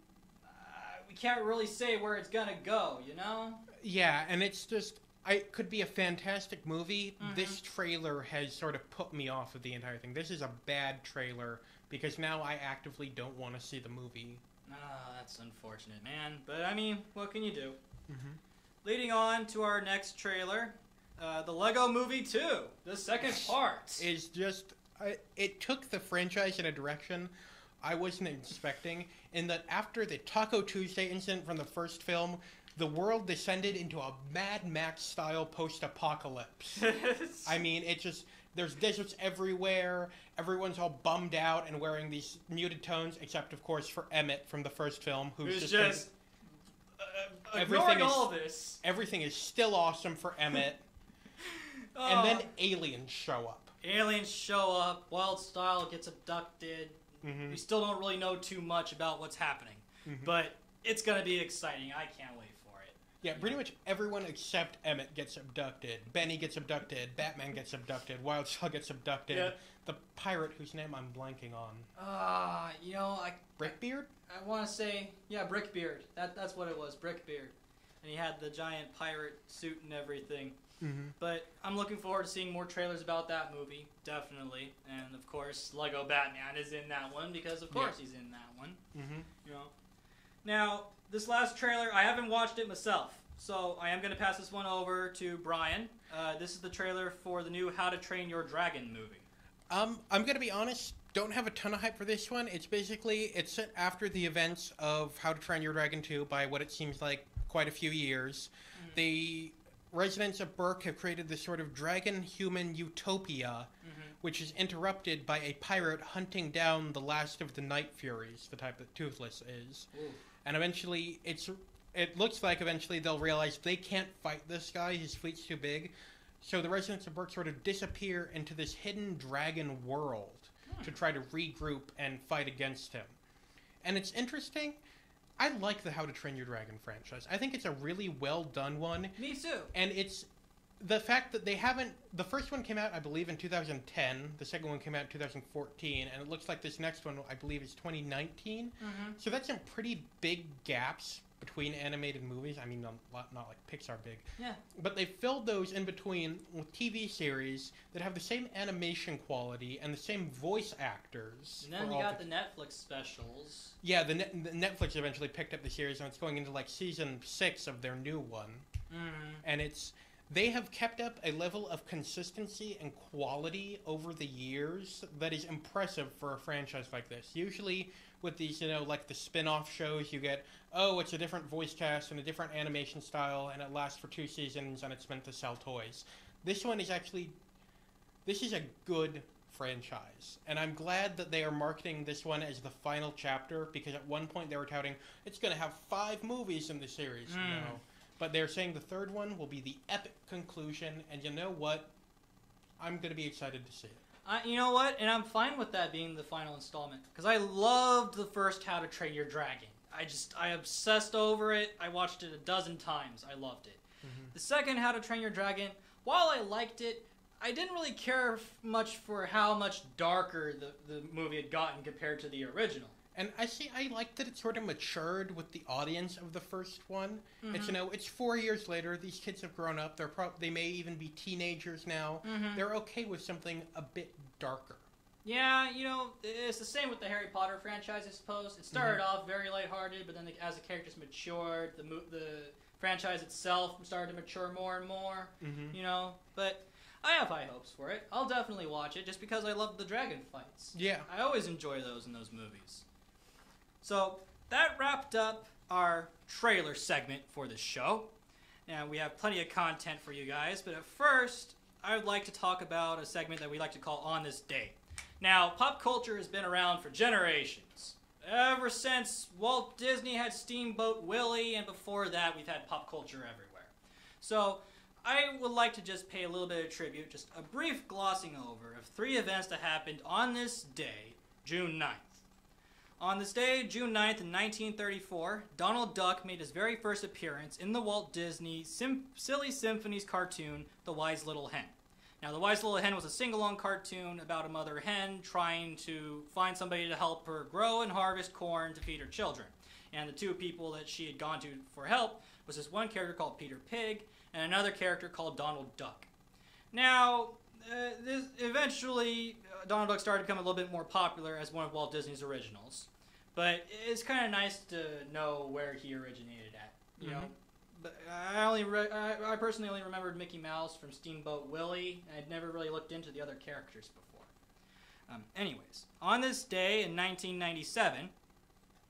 can't really say where it's gonna go, you know? Yeah, and it's just... It could be a fantastic movie. This trailer has sort of put me off of the entire thing. This is a bad trailer because now I actively don't want to see the movie. That's unfortunate, man. But, I mean, what can you do? Leading on to our next trailer, the Lego Movie 2, the second part. Is just... it took the franchise in a direction I wasn't expecting, in that after the Taco Tuesday incident from the first film, the world descended into a Mad Max-style post-apocalypse. I mean, there's deserts everywhere, everyone's all bummed out and wearing these muted tones, except, of course, for Emmett from the first film, who's just ignoring all this. Everything is still awesome for Emmett. And then aliens show up. Aliens show up, Wild Style gets abducted. We still don't really know too much about what's happening. But it's going to be exciting. I can't wait for it. Yeah, pretty much everyone except Emmett gets abducted. Benny gets abducted. Batman gets abducted. Wild Style gets abducted. Yeah. The pirate whose name I'm blanking on. Brickbeard? I want to say, yeah, Brickbeard. That's what it was, Brickbeard. And he had the giant pirate suit and everything. But I'm looking forward to seeing more trailers about that movie, definitely. And of course, Lego Batman is in that one because of course he's in that one. You know. Now, this last trailer, I haven't watched it myself, so I am going to pass this one over to Brian. This is the trailer for the new How to Train Your Dragon movie. I'm going to be honest, don't have a ton of hype for this one. It's set after the events of How to Train Your Dragon 2 by what it seems like quite a few years. The residents of Burke have created this sort of dragon-human utopia, which is interrupted by a pirate hunting down the last of the Night Furies, the type that Toothless is. And eventually, it looks like eventually they'll realize they can't fight this guy, his fleet's too big. So the residents of Burke sort of disappear into this hidden dragon world to try to regroup and fight against him. And it's interesting. I like the How to Train Your Dragon franchise. I think it's a really well done one. Me too. And it's the fact that they haven't... The first one came out, I believe, in 2010. The second one came out in 2014. And it looks like this next one, I believe, is 2019. So that's some pretty big gaps between animated movies. I mean, not like Pixar big. Yeah. But they filled those in between with TV series that have the same animation quality and the same voice actors. And then you got the Netflix specials. Yeah, the Netflix eventually picked up the series, and it's going into like season 6 of their new one. And they have kept up a level of consistency and quality over the years that is impressive for a franchise like this. Usually with these, like the spin-off shows, you get, it's a different voice cast and a different animation style, and it lasts for 2 seasons, and it's meant to sell toys. This one is this is a good franchise, and I'm glad that they are marketing this one as the final chapter, because at one point they were touting, it's going to have 5 movies in the series, But they're saying the third one will be the epic conclusion, and you know what? I'm going to be excited to see it. You know what? And I'm fine with that being the final installment. Because I loved the first How to Train Your Dragon. I obsessed over it. I watched it a dozen times. I loved it. The second How to Train Your Dragon, while I liked it, I didn't really care much for how much darker the movie had gotten compared to the original. And I like that it sort of matured with the audience of the first one. It's, it's 4 years later. These kids have grown up. They may even be teenagers now. They're okay with something a bit darker. Yeah, it's the same with the Harry Potter franchise, I suppose. It started off very lighthearted, but then as the characters matured, the franchise itself started to mature more and more, But I have high hopes for it. I'll definitely watch it just because I love the dragon fights. Yeah. I always enjoy those in those movies. So that wrapped up our trailer segment for this show. Now, we have plenty of content for you guys, but at first, I would like to talk about a segment that we like to call On This Day. Now, pop culture has been around for generations. Ever since Walt Disney had Steamboat Willie, and before that, we've had pop culture everywhere. So, I would like to just pay a little bit of tribute, just a brief glossing over of 3 events that happened on this day, June 9th. On this day, June 9th in 1934, Donald Duck made his very first appearance in the Walt Disney Silly Symphonies cartoon, The Wise Little Hen. Now, The Wise Little Hen was a sing-along cartoon about a mother hen trying to find somebody to help her grow and harvest corn to feed her children. And the 2 people that she had gone to for help was this one character called Peter Pig and another character called Donald Duck. Now, eventually, Donald Duck started to become a little bit more popular as one of Walt Disney's originals. But it's kind of nice to know where he originated at, you know. But I personally only remembered Mickey Mouse from Steamboat Willie, and I'd never really looked into the other characters before. Anyways, on this day in 1997,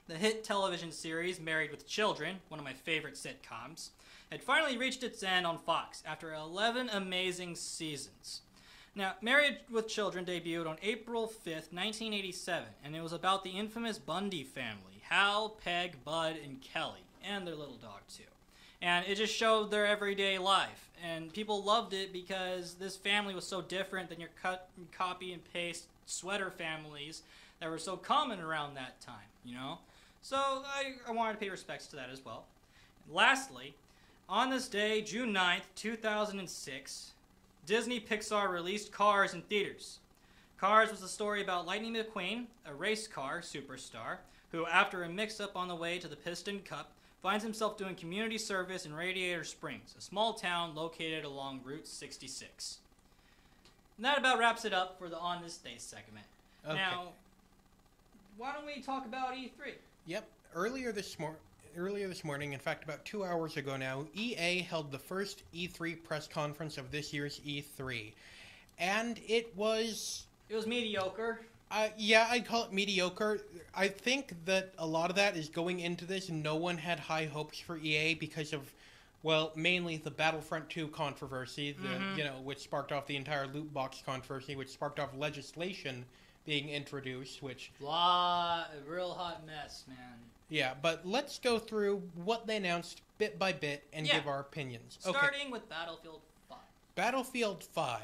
the hit television series Married with Children, one of my favorite sitcoms, had finally reached its end on Fox after 11 amazing seasons. Now, Married with Children debuted on April 5th, 1987, and it was about the infamous Bundy family, Hal, Peg, Bud, and Kelly, and their little dog, too. And it just showed their everyday life. And people loved it because this family was so different than your copy and paste sweater families that were so common around that time, you know? So I wanted to pay respects to that as well. And lastly, on this day, June 9th, 2006, Disney Pixar released Cars in theaters. Cars was a story about Lightning McQueen, a race car superstar, who, after a mix-up on the way to the Piston Cup, finds himself doing community service in Radiator Springs, a small town located along Route 66. And that about wraps it up for the On This Day segment. Okay. Now, why don't we talk about E3? Yep. Earlier this morning, in fact, about 2 hours ago now, EA held the first E3 press conference of this year's E3. And it was... It was mediocre. Yeah, I'd call it mediocre. I think that a lot of that is going into this. No one had high hopes for EA because of, well, mainly the Battlefront 2 controversy, which sparked off the entire loot box controversy, which sparked off legislation being introduced, which... A real hot mess, man. Yeah, but let's go through what they announced bit by bit and give our opinions. Starting with Battlefield 5. Battlefield 5.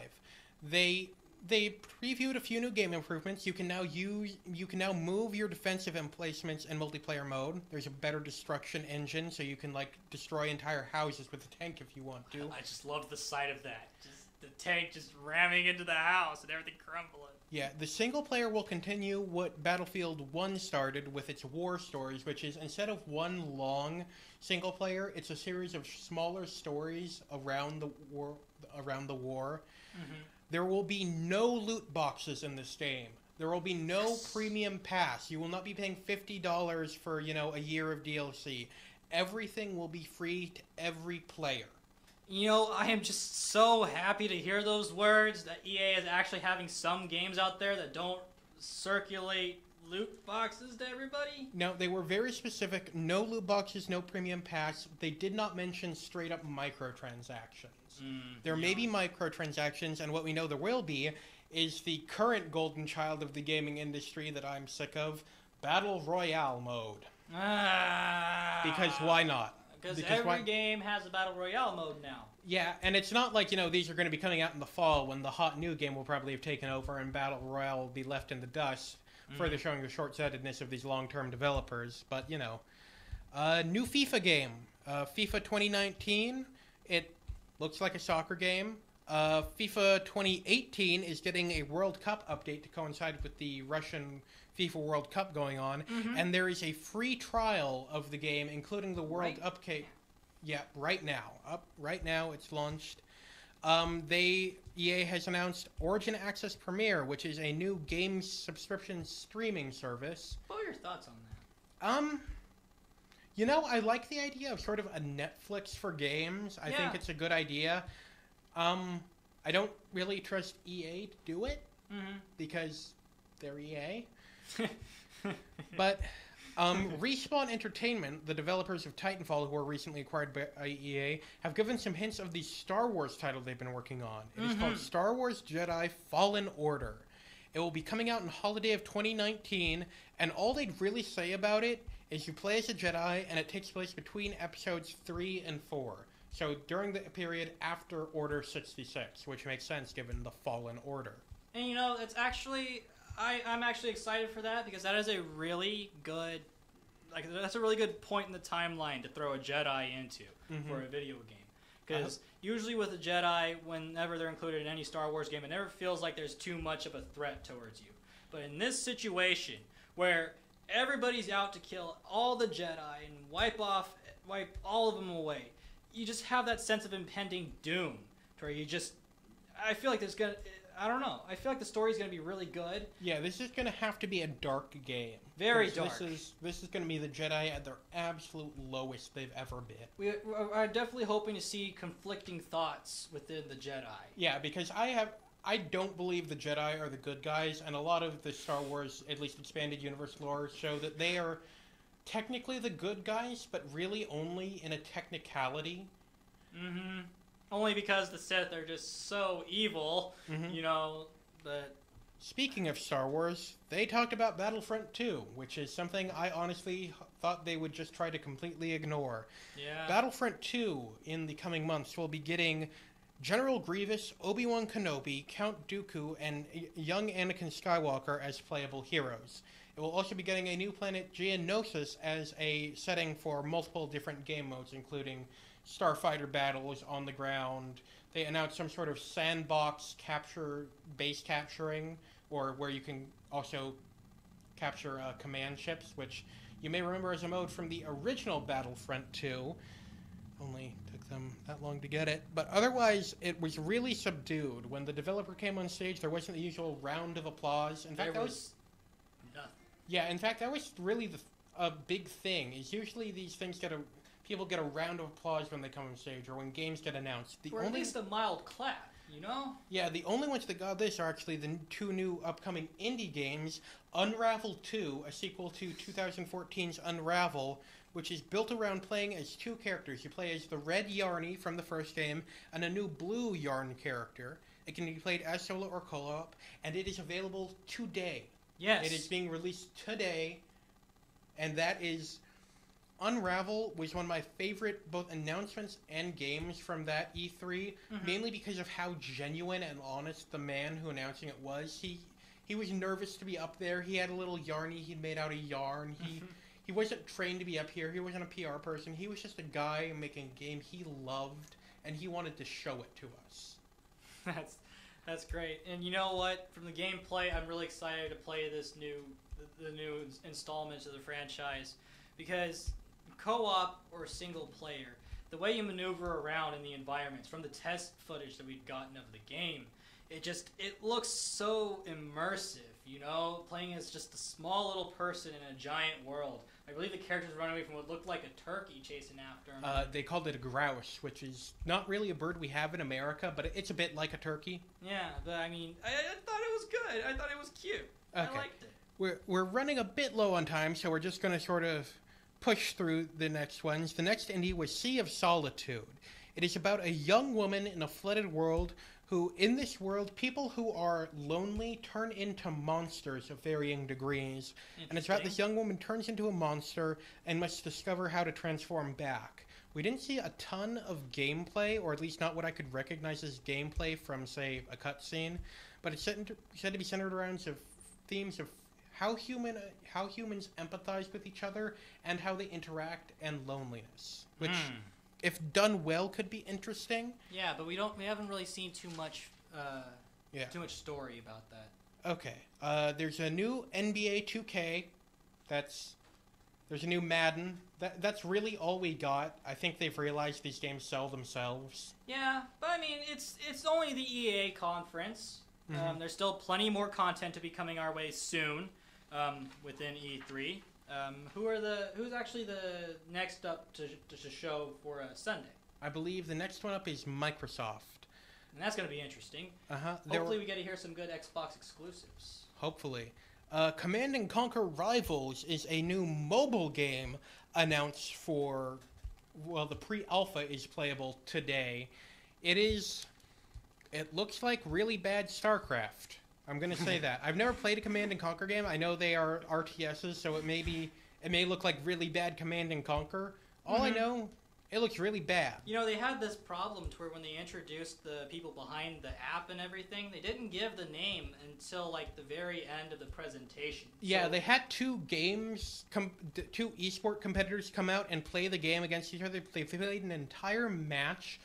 They previewed a few new game improvements. You can now move your defensive emplacements in multiplayer mode. There's a better destruction engine, so you can destroy entire houses with a tank if you want to. I just love the sight of that. Just the tank just ramming into the house and everything crumbling. Yeah, the single player will continue what Battlefield 1 started with its war stories, which is instead of one long single player, it's a series of smaller stories around the war. Mm-hmm. There will be no loot boxes in this game. There will be no premium pass. You will not be paying $50 for, a year of DLC. Everything will be free to every player. I am just so happy to hear those words, that EA is actually having some games out there that don't circulate loot boxes to everybody. No, they were very specific. No loot boxes, no premium pass. They did not mention straight up microtransactions. There may be microtransactions, and what we know there will be is the current golden child of the gaming industry that I'm sick of, Battle Royale mode. Because why not? Because every game has a Battle Royale mode now. Yeah, and it's not like, these are going to be coming out in the fall when the hot new game will probably have taken over and Battle Royale will be left in the dust, further showing the short-sightedness of these long-term developers. But, new FIFA game, FIFA 2019, it looks like a soccer game. FIFA 2018 is getting a World Cup update to coincide with the Russian FIFA World Cup going on. And there is a free trial of the game, including the World Update. Yeah, right now. Right now, it's launched. EA has announced Origin Access Premier, which is a new game subscription streaming service. What are your thoughts on that? I like the idea of sort of a Netflix for games. I think it's a good idea. I don't really trust EA to do it because they're EA. But Respawn Entertainment, the developers of Titanfall, who were recently acquired by EA, have given some hints of the Star Wars title they've been working on. It is called Star Wars Jedi Fallen Order. It will be coming out in holiday of 2019, and all they'd really say about it is you play as a Jedi, and it takes place between episodes 3 and 4. So during the period after Order 66, which makes sense given the Fallen Order. And it's actually... I'm actually excited for that because that is a really good... that's a really good point in the timeline to throw a Jedi into for a video game. Because usually with a Jedi, whenever they're included in any Star Wars game, it never feels like there's too much of a threat towards you. But in this situation, where everybody's out to kill all the Jedi and wipe all of them away, you just have that sense of impending doom, where you just... I feel like there's gonna... I don't know. I feel like the story's going to be really good. Yeah, this is going to have to be a dark game. Very dark. This is going to be the Jedi at their absolute lowest they've ever been. We are definitely hoping to see conflicting thoughts within the Jedi. Yeah, because I don't believe the Jedi are the good guys, and a lot of the Star Wars, at least expanded universe lore, show that they are technically the good guys, but really only in a technicality. Only because the Sith are just so evil, but... Speaking of Star Wars, they talked about Battlefront 2, which is something I honestly thought they would just try to completely ignore. Yeah. Battlefront 2 in the coming months will be getting General Grievous, Obi-Wan Kenobi, Count Dooku, and young Anakin Skywalker as playable heroes. It will also be getting a new planet, Geonosis, as a setting for multiple different game modes, including starfighter battles on the ground. They announced some sort of sandbox base capturing, or where you can also capture command ships, which you may remember as a mode from the original Battlefront 2. Only took them that long to get it. But otherwise, it was really subdued. When the developer came on stage, there wasn't the usual round of applause. In fact, There was nothing. yeah, in fact, that was really a big thing. Is usually these things people get a round of applause when they come on stage or when games get announced. Or at least a mild clap, you know? Yeah, the only ones that got this are actually the two new upcoming indie games, Unravel 2, a sequel to 2014's Unravel, which is built around playing as two characters. You play as the red Yarny from the first game and a new blue Yarn character. It can be played as solo or co-op, and it is available today. Yes. It is being released today, and that is... Unravel was one of my favorite both announcements and games from that E3, mainly because of how genuine and honest the man who announcing it was. He was nervous to be up there. He had a little Yarny he'd made out of yarn. He wasn't trained to be up here. He wasn't a PR person. He was just a guy making a game he loved, and he wanted to show it to us. That's great. And you know what? From the gameplay, I'm really excited to play the new installments of the franchise, because co-op or single player, the way you maneuver around in the environments, from the test footage that we've gotten of the game, it looks so immersive, you know, playing as just a small little person in a giant world. I believe the characters run away from what looked like a turkey chasing after him. They called it a grouse, which is not really a bird we have in America, but it's a bit like a turkey. Yeah, but I mean, I thought it was good. I thought it was cute. Okay. I liked it. We're running a bit low on time, so we're just going to sort of push through the next ones. The next indie was Sea of Solitude. It is about a young woman in a flooded world who, in this world, people who are lonely turn into monsters of varying degrees. And it's about this young woman turns into a monster and must discover how to transform back. We didn't see a ton of gameplay, or at least not what I could recognize as gameplay from, say, a cutscene, but it's said to be centered around themes of how humans empathize with each other and how they interact, and loneliness, which, if done well, could be interesting. Yeah, but we haven't really seen too much story about that. Okay. There's a new NBA 2K. There's a new Madden. That's really all we got. I think they've realized these games sell themselves. Yeah, but I mean, it's only the EA conference. There's still plenty more content to be coming our way soon. Within E3, who's actually the next up to show for Sunday? I believe the next one up is Microsoft, and that's going to be interesting. Hopefully, we get to hear some good Xbox exclusives. Hopefully, Command and Conquer Rivals is a new mobile game announced for. Well, the pre-alpha is playable today. It looks like really bad StarCraft. I'm going to say that. I've never played a Command & Conquer game. I know they are RTSs, so it may look like really bad Command & Conquer. All I know, it looks really bad. You know, they had this problem to where when they introduced the people behind the app and everything, they didn't give the name until, like, the very end of the presentation. Yeah, they had two esport competitors come out and play the game against each other. They played an entire match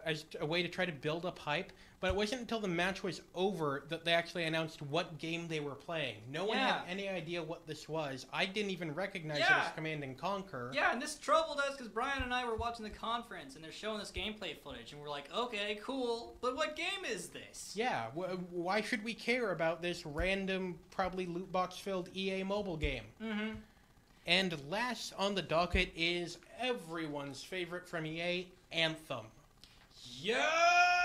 as a way to try to build up hype, but it wasn't until the match was over that they actually announced what game they were playing. No one had any idea what this was. I didn't even recognize it as Command & Conquer. Yeah, and this troubled us because Brian and I were watching the conference, and they're showing this gameplay footage, and we're like, okay, cool, but what game is this? Yeah, why should we care about this random, probably loot box-filled EA mobile game? And last on the docket is everyone's favorite from EA, Anthem. Yeah!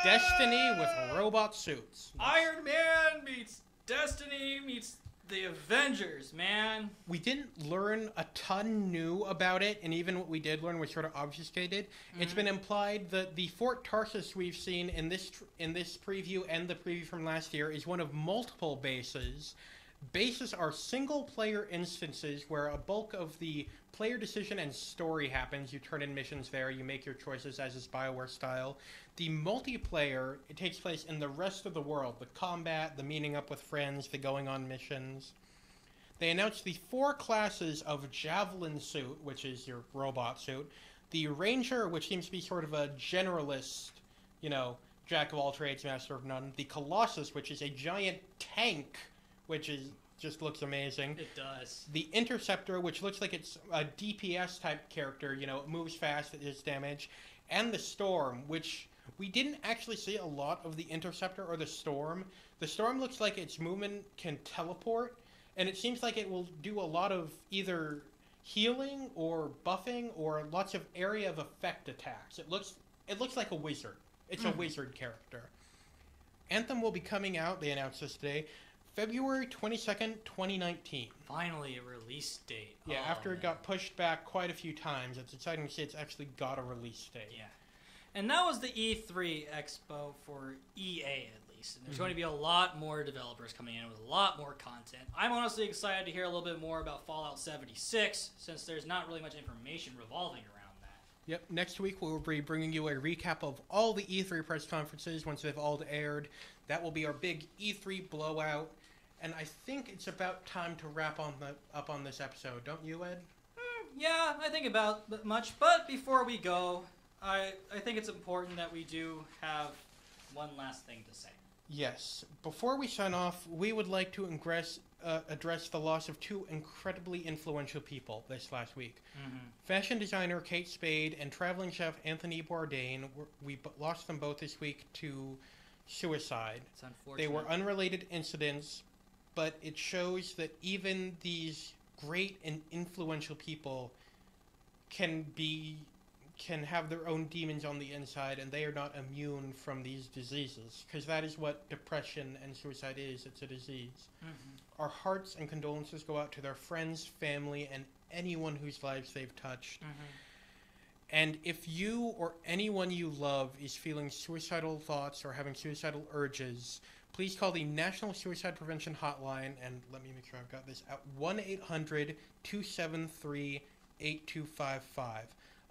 Destiny with robot suits. Iron Man meets Destiny meets the Avengers, man. We didn't learn a ton new about it, and even what we did learn was sort of obfuscated. It's been implied that the Fort Tarsus we've seen in this preview and the preview from last year is one of multiple bases Bases are single-player instances where a bulk of the player decision and story happens. You turn in missions there, you make your choices as is BioWare style. The multiplayer, it takes place in the rest of the world. The combat, the meeting up with friends, the going on missions. They announced the 4 classes of Javelin suit, which is your robot suit. The Ranger, which seems to be sort of a generalist, jack of all trades, master of none. The Colossus, which is a giant tank, which just looks amazing. It does. The Interceptor, which looks like it's a DPS type character, it moves fast, it does damage. And the Storm, which we didn't actually see a lot of the Interceptor or the Storm. The Storm looks like its movement can teleport, and it seems like it will do a lot of either healing or buffing or lots of area of effect attacks. It looks like a wizard. It's a wizard character. Anthem will be coming out, they announced this today, February 22nd, 2019. Finally, a release date. Yeah, after it got pushed back quite a few times, it's exciting to see it's actually got a release date. Yeah. And that was the E3 Expo for EA, at least. And there's going to be a lot more developers coming in with a lot more content. I'm honestly excited to hear a little bit more about Fallout 76, since there's not really much information revolving around that. Yep, next week we'll be bringing you a recap of all the E3 press conferences once they've all aired. That will be our big E3 blowout. And I think it's about time to wrap up on this episode, don't you, Ed? Yeah, I think about much. But before we go, I think it's important that we do have one last thing to say. Yes. Before we sign off, we would like to address the loss of 2 incredibly influential people this last week. Fashion designer Kate Spade and traveling chef Anthony Bourdain. We lost them both this week to suicide. It's unfortunate. They were unrelated incidents, but it shows that even these great and influential people can have their own demons on the inside, and they are not immune from these diseases, because that is what depression and suicide is. It's a disease. Our hearts and condolences go out to their friends, family, and anyone whose lives they've touched. And if you or anyone you love is feeling suicidal thoughts or having suicidal urges, please call the National Suicide Prevention Hotline, and let me make sure I've got this, at 1-800-273-8255.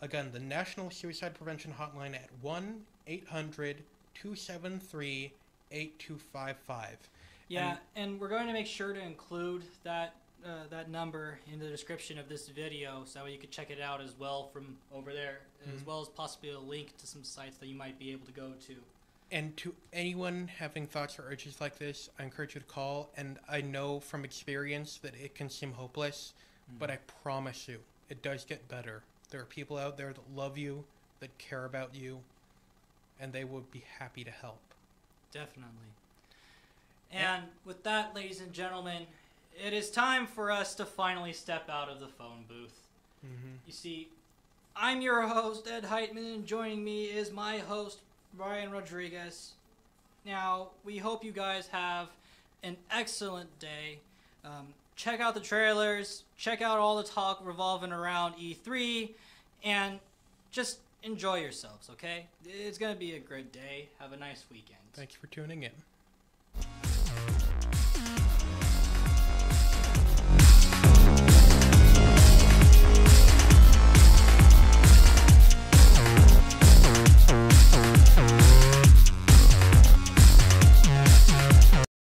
Again, the National Suicide Prevention Hotline at 1-800-273-8255. Yeah, and we're going to make sure to include that number in the description of this video, so you can check it out as well from over there, as well as possibly a link to some sites that you might be able to go to. And to anyone having thoughts or urges like this, I encourage you to call. And I know from experience that it can seem hopeless, but I promise you, it does get better. There are people out there that love you, that care about you, and they would be happy to help. Definitely. And with that, ladies and gentlemen, it is time for us to finally step out of the phone booth. You see, I'm your host, Ed Heitman, and joining me is my host, Ryan Rodriguez. Now, we hope you guys have an excellent day. Check out the trailers, check out all the talk revolving around E3, and just enjoy yourselves, okay? It's going to be a great day. Have a nice weekend. Thank you for tuning in.